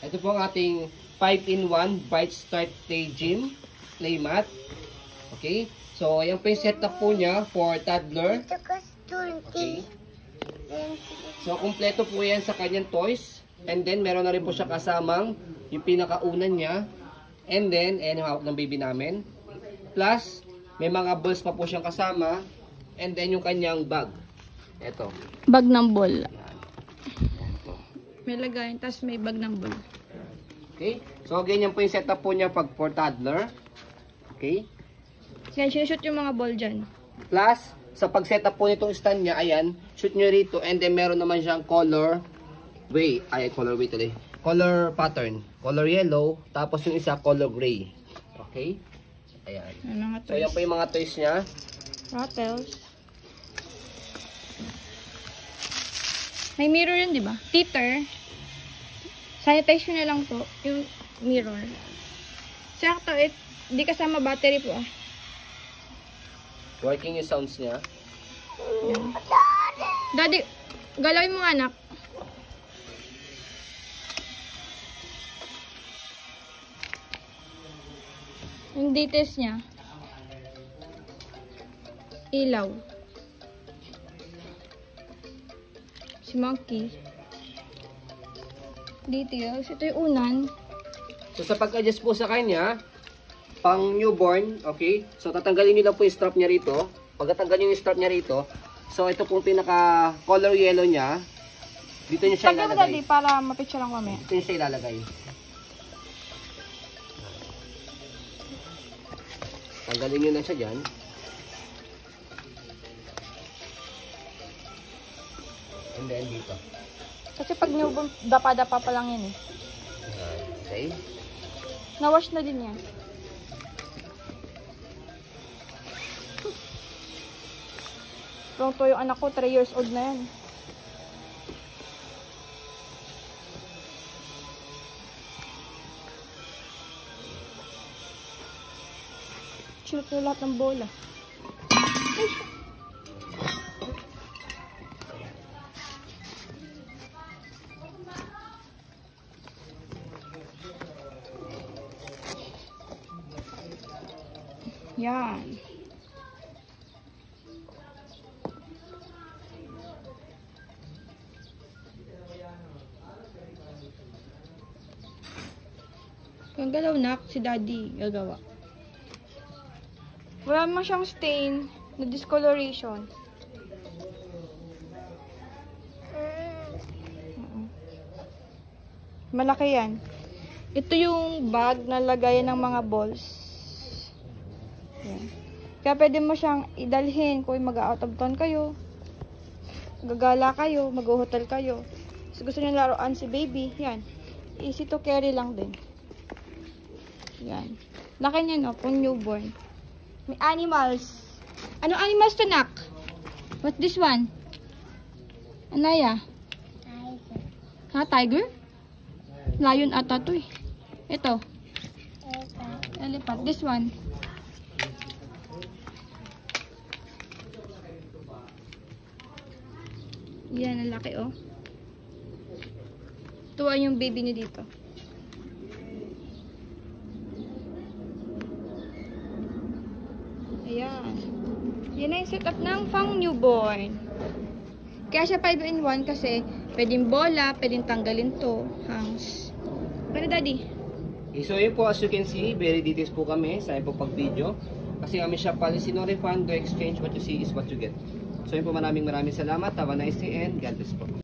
Ito po ang ating 5-in-1 Bright Start Play Gym Playmat. Okay? So, ayan po yung setup po niya for toddler. Okay. So, kumpleto po yan sa kanyang toys. And then, meron na rin po siya kasamang yung pinakaunan niya. And then, ayan yung hawak ng baby namin. Plus, may mga balls pa po siyang kasama. And then, yung kanyang bag. Ito. Bag ng ball. May lagayin, tapos may bag ng ball. Okay? So, ganyan po yung setup po niya pag for toddler. Okay? Yan, shoot yung mga ball dyan. Plus, sa pag-setup po nitong stand niya, ayan, shoot nyo rito. And then, meron naman siyang color pattern. Color yellow. Tapos yung isa, color gray. Okay? Ayan. So, ayan po yung mga toys niya. Rattles. May mirror yun, di ba? Teeter. Sanitize nyo na lang po yung mirror. Sakto, di kasama battery po. Working yung sounds niya. Yan. Daddy, galawin mo anak. Yung details niya. Ilaw. Si Monkey. Details. Ito yung unan. So, sa pag-adjust po sa kanya, pang newborn, okay? So, tatanggalin nyo lang po yung strap niya rito. Pag tatanggalin nyo yung strap niya rito, so, ito pong pinaka-color yellow niya. Dito nyo siya ilalagay. Daddy, para mapicture lang kami. Dito nyo siya ilalagay. Tanggalin nyo na siya dyan. And then dito. Kasi pag newborn, dapa-dapa pa lang yan eh. Okay. Na-wash na din yan. Pronto yung anak ko, 3 years old na yan. Shoot na lahat ng bola. Yan. Kung galaw na, si daddy gagawa. Wala naman siyang stain na discoloration. Malaki yan. Ito yung bag na lagayan ng mga balls. Yan. Kaya pwede mo siyang idalhin kung mag-out of town kayo, gagala kayo, mag-hotel kayo. So, gusto nyo laruan si baby. Yan. Easy to carry lang din. Yan. Laki niya, no? Kung newborn. May animals. Ano animals to, nak? What's this one? Anaya? Tiger. Ha, tiger? Lion ata to eh. Ito. Elephant. This one. Yan, ang laki oh. Tuwa yung baby niya dito. Ayan. Yan na yung setup ng pang newborn. Kaya siya 5-in-1 kasi pwedeng bola, pwedeng tanggalin to. Hangs. Ano, daddy? Okay, so yun po, as you can see, very details po kami sa po pag-video. Kasi kami siya policy no refund, to exchange what you see is what you get. So yun po, maraming salamat. Have a nice day and God bless po.